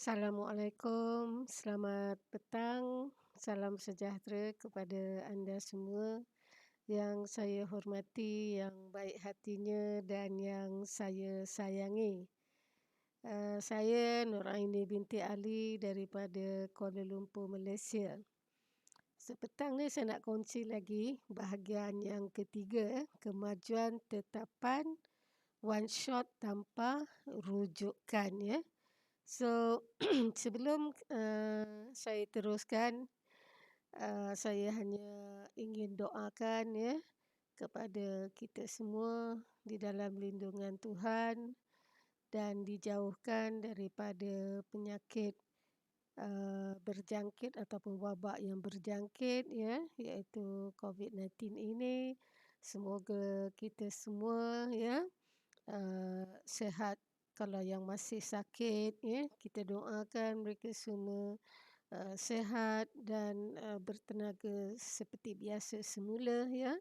Assalamualaikum, selamat petang, salam sejahtera kepada anda semua yang saya hormati, yang baik hatinya dan yang saya sayangi. Saya Nuraini binti Ali daripada Kuala Lumpur, Malaysia. Sepetang ni saya nak kongsi lagi bahagian yang ketiga, kemajuan tetapan one shot tanpa rujukan ya. So sebelum saya teruskan, saya hanya ingin doakan ya kepada kita semua di dalam lindungan Tuhan dan dijauhkan daripada penyakit berjangkit ataupun wabak yang berjangkit ya, iaitu COVID-19 ini. Semoga kita semua ya sihat. Kalau yang masih sakit ya, kita doakan mereka semua sihat dan bertenaga seperti biasa semula ya.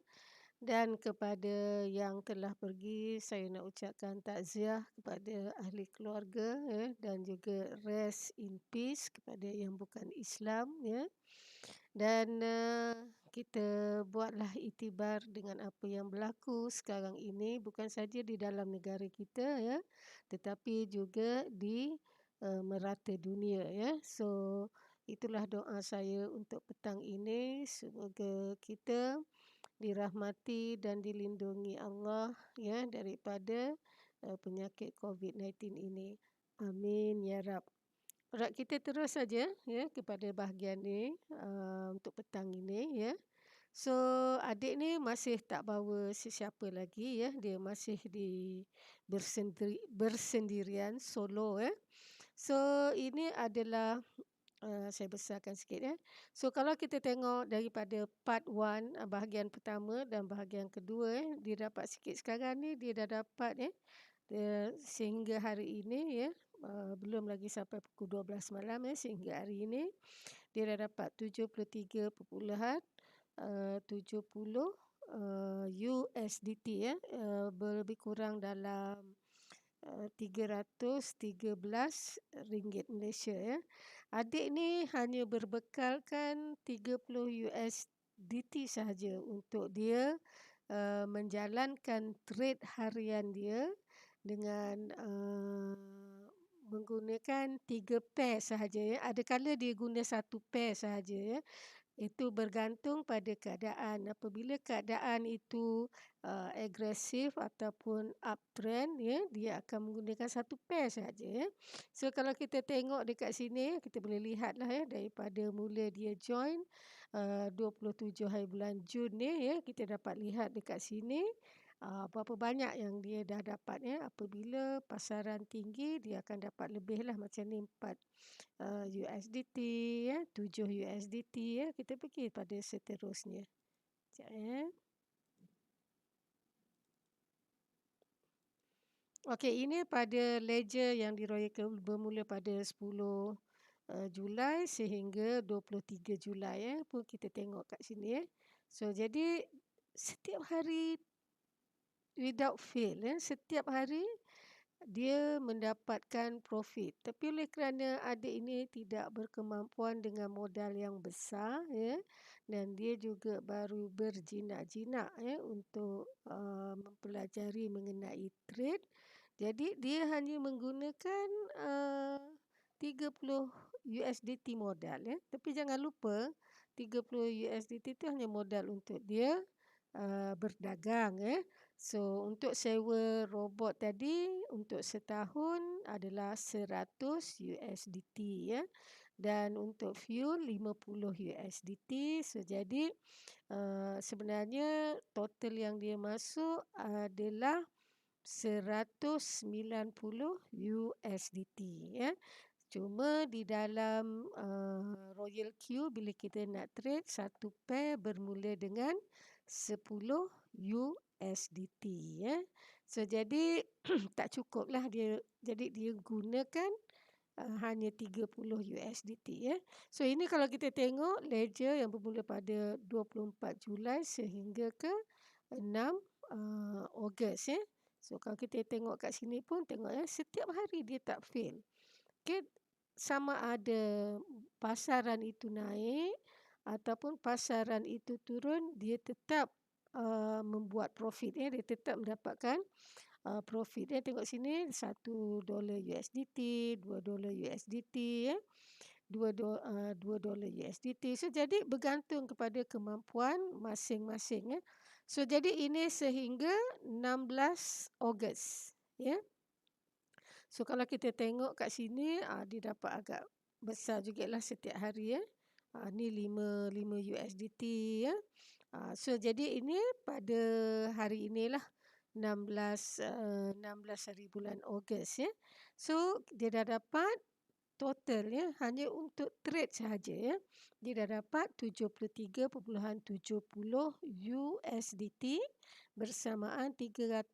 Dan kepada yang telah pergi, saya nak ucapkan takziah kepada ahli keluarga ya, dan juga rest in peace kepada yang bukan Islam ya. Dan kita buatlah iktibar dengan apa yang berlaku sekarang ini, bukan saja di dalam negara kita ya, tetapi juga di merata dunia ya. So itulah doa saya untuk petang ini, semoga kita dirahmati dan dilindungi Allah ya daripada penyakit COVID-19 ini. Amin ya Rab. Alright, kita terus saja ya kepada bahagian ni untuk petang ini ya. So adik ni masih tak bawa sesiapa lagi ya, dia masih bersendirian solo ya. So ini adalah saya besarkan sikit ya. So kalau kita tengok daripada part 1 bahagian pertama dan bahagian kedua dia dapat sikit sekarang ni dia dah dapat sehingga hari ini ya, belum lagi sampai pukul 12 malam ya, sehingga hari ini dia dah dapat 73.70 USDT ya, lebih kurang dalam RM313 Malaysia ya. Adik ni hanya berbekalkan 30 USDT sahaja untuk dia menjalankan trade harian dia dengan menggunakan 3 pair sahaja ya. Ada kala dia guna 1 pair sahaja ya. Itu bergantung pada keadaan. Apabila keadaan itu agresif ataupun uptrend ya, dia akan menggunakan 1 pair sahaja ya. So kalau kita tengok dekat sini, kita boleh lihatlah ya, daripada mula dia join 27 hari bulan Jun ni ya, kita dapat lihat dekat sini berapa banyak yang dia dah dapat ya. Apabila pasaran tinggi, dia akan dapat lebih lah, macam ni 4 USDT ya, 7 USDT ya. Kita pergi pada seterusnya. Sekejap ya. Okey, ini pada ledger yang diroyakan bermula pada 10 Julai sehingga 23 Julai ya. Pun kita tengok kat sini ya. So jadi setiap hari without fail ya, setiap hari dia mendapatkan profit. Tapi oleh kerana adik ini tidak berkemampuan dengan modal yang besar ya, dan dia juga baru berjinak-jinak ya untuk mempelajari mengenai trade. Jadi dia hanya menggunakan 30 USDT modal ya. Tapi jangan lupa 30 USDT itu hanya modal untuk dia berdagang ya. So untuk sewa robot tadi untuk setahun adalah 100 USDT ya. Dan untuk fuel 50 USDT. So jadi sebenarnya total yang dia masuk adalah 190 USDT ya. Cuma di dalam Royal Q, bila kita nak trade, 1 pair bermula dengan 10 USDT ya. So jadi tak cukup lah dia. Jadi dia gunakan hanya 30 USDT ya. So ini kalau kita tengok ledger yang bermula pada 24 Julai sehingga ke 6 Ogos ya. So kalau kita tengok kat sini pun tengok ya, setiap hari dia tak fail. Okay. sama ada pasaran itu naik ataupun pasaran itu turun, dia tetap membuat profit ya, dia tetap mendapatkan profit ya. Tengok sini $1 USDT, $2 USDT ya. $2 USDT. So jadi bergantung kepada kemampuan masing-masing ya. So jadi ini sehingga 16 Ogos ya. So kalau kita tengok kat sini dia dapat agak besar jugalah setiap hari ya. Ni 5 USDT ya. So jadi ini pada hari inilah 16 hari bulan Ogos ya. So dia dah dapat total ya, hanya untuk trade sahaja ya. Dia dah dapat 73.70 USDT bersamaan 92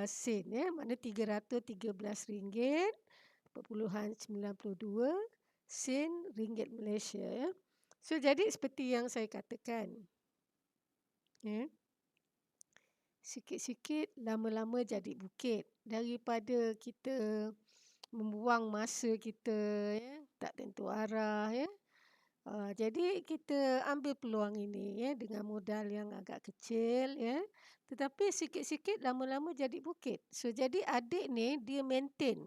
sen ya. Mana RM313.92 ringgit Malaysia ya. So jadi seperti yang saya katakan ya. Sikit-sikit lama-lama jadi bukit. Daripada kita membuang masa kita ya, tak tentu arah ya. Jadi kita ambil peluang ini ya dengan modal yang agak kecil ya. Tetapi sikit-sikit lama-lama jadi bukit. So jadi adik ni dia maintain.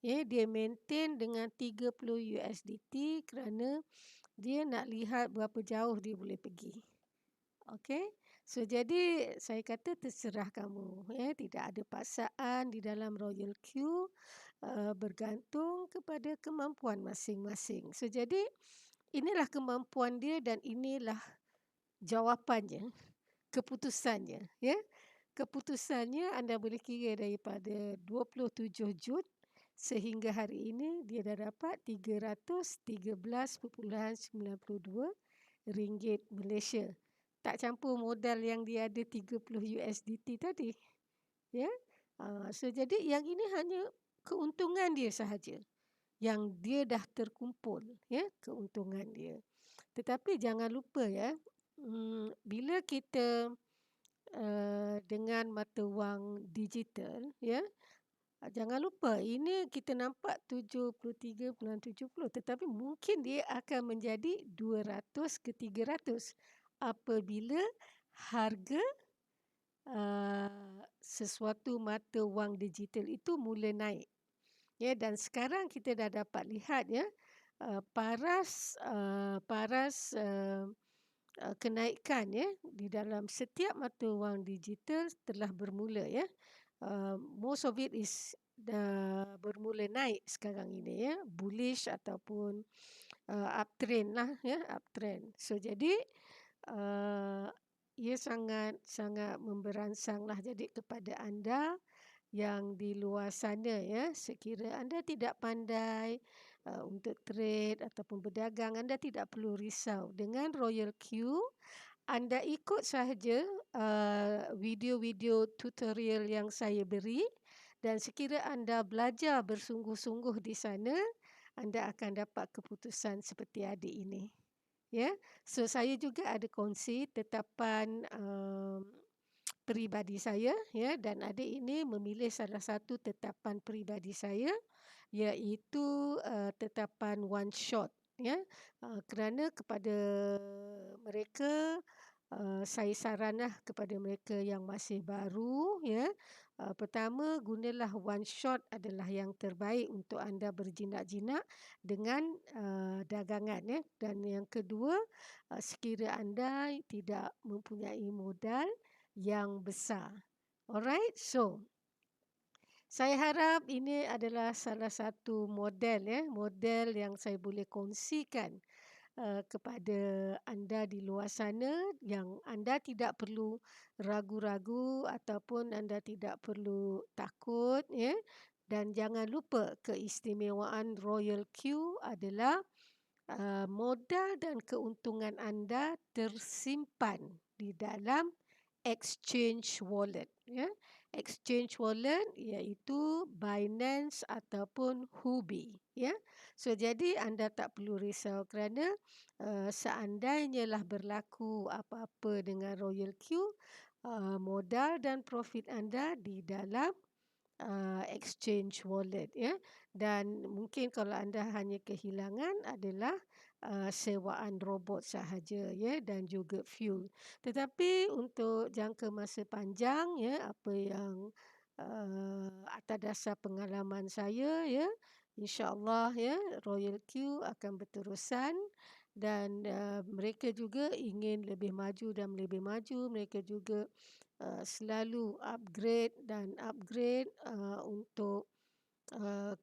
Ya, dia maintain dengan 30 USDT kerana dia nak lihat berapa jauh dia boleh pergi. Okey. So jadi saya kata terserah kamu ya, tidak ada paksaan di dalam Royal Q, bergantung kepada kemampuan masing-masing. So jadi inilah kemampuan dia dan inilah jawapannya, keputusannya ya. Keputusannya anda boleh kira daripada 27 Jun sehingga hari ini dia dah dapat RM313.92 Malaysia. Tak campur modal yang dia ada 30 USDT tadi. Ya. So jadi yang ini hanya keuntungan dia sahaja. Yang dia dah terkumpul ya, keuntungan dia. Tetapi jangan lupa ya, bila kita dengan mata wang digital ya, jangan lupa ini kita nampak 73.70 tetapi mungkin dia akan menjadi 200 ke 300 apabila harga sesuatu mata wang digital itu mula naik. Ya, dan sekarang kita dah dapat lihat ya, paras kenaikan ya di dalam setiap mata wang digital telah bermula ya. Most of it is bermula naik sekarang ini ya, bullish ataupun uptrend lah ya, uptrend. So jadi ia sangat memberansanglah. Jadi kepada anda yang di luar sana ya, sekira anda tidak pandai untuk trade ataupun berdagang, anda tidak perlu risau. Dengan Royal Q, anda ikut sahaja video-video tutorial yang saya beri dan sekira anda belajar bersungguh-sungguh di sana, anda akan dapat keputusan seperti adik ini. Ya, so saya juga ada kongsi tetapan peribadi saya ya, dan adik ini memilih salah satu tetapan peribadi saya, iaitu tetapan one shot ya. Kerana kepada mereka saya saranlah kepada mereka yang masih baru ya, pertama gunalah one shot adalah yang terbaik untuk anda berjinak-jinak dengan dagangan ya. Dan yang kedua, sekira anda tidak mempunyai modal yang besar. Alright, so saya harap ini adalah salah satu model ya, model yang saya boleh kongsikan kepada anda di luar sana, yang anda tidak perlu ragu-ragu ataupun anda tidak perlu takut ya. Dan jangan lupa keistimewaan Royal Q adalah modal dan keuntungan anda tersimpan di dalam exchange wallet, ya. Exchange wallet iaitu Binance ataupun Huobi, ya. So jadi anda tak perlu risau kerana seandainya lah berlaku apa-apa dengan Royal Q, modal dan profit anda di dalam exchange wallet, ya. Dan mungkin kalau anda hanya kehilangan adalah sewaan robot sahaja, ya, dan juga fuel. Tetapi untuk jangka masa panjang, ya, apa yang atas dasar pengalaman saya, ya, insya-Allah, ya, Royal Q akan berterusan dan mereka juga ingin lebih maju dan lebih maju. Mereka juga selalu upgrade dan upgrade untuk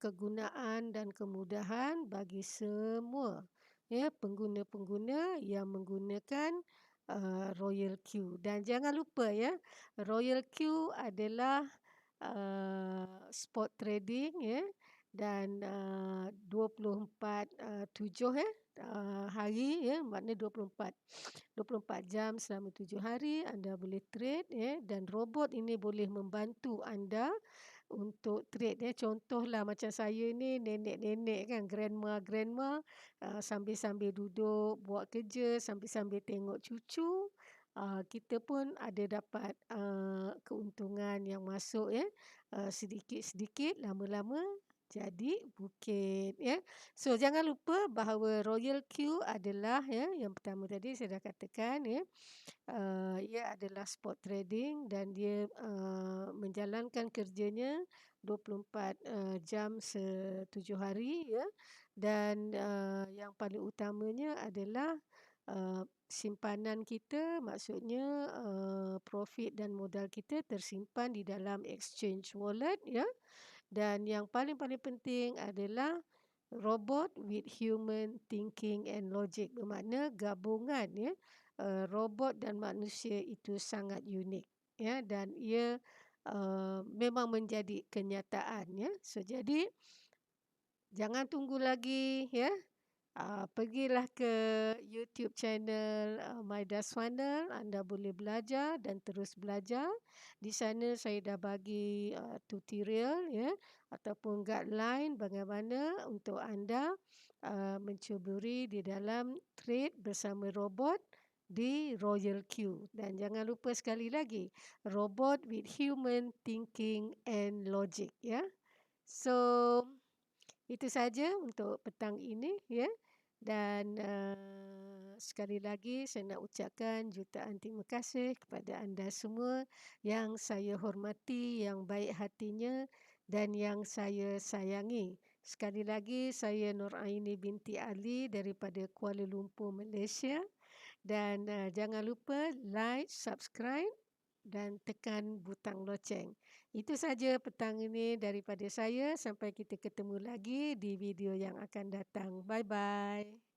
kegunaan dan kemudahan bagi semua, ya, pengguna-pengguna yang menggunakan Royal Q. Dan jangan lupa, ya, Royal Q adalah spot trading, ya, dan 24/7, ya, hari, ya, maknanya 24 jam selama 7 hari anda boleh trade, ya, dan robot ini boleh membantu anda untuk trade, ya. Contohlah macam saya ni nenek-nenek kan, grandma sambil-sambil duduk buat kerja, sambil-sambil tengok cucu, kita pun ada dapat keuntungan yang masuk, ya, sedikit-sedikit, lama-lama jadi bukit, ya. So jangan lupa bahawa Royal Q adalah, ya, yang pertama tadi saya dah katakan, ya, ia adalah spot trading dan dia menjalankan kerjanya 24 jam se-7 hari, ya. Dan yang paling utamanya adalah simpanan kita, maksudnya profit dan modal kita tersimpan di dalam exchange wallet, ya. Dan yang paling-paling penting adalah robot with human thinking and logic, bermakna gabungan, ya, robot dan manusia itu sangat unik, ya, dan ia memang menjadi kenyataan, ya. So jadi jangan tunggu lagi, ya. Pergilah ke YouTube channel Maidas Funnel, anda boleh belajar dan terus belajar. Di sana saya dah bagi tutorial, ya, ataupun guideline bagaimana untuk anda mencuburi di dalam trade bersama robot di Royal Q. Dan jangan lupa sekali lagi, robot with human thinking and logic, ya. So itu saja untuk petang ini, ya. Dan sekali lagi saya nak ucapkan jutaan terima kasih kepada anda semua yang saya hormati, yang baik hatinya dan yang saya sayangi. Sekali lagi saya Nur Aini binti Ali daripada Kuala Lumpur, Malaysia. Dan jangan lupa like, subscribe dan tekan butang loceng. Itu saja petang ini daripada saya. Sampai kita ketemu lagi di video yang akan datang. Bye-bye.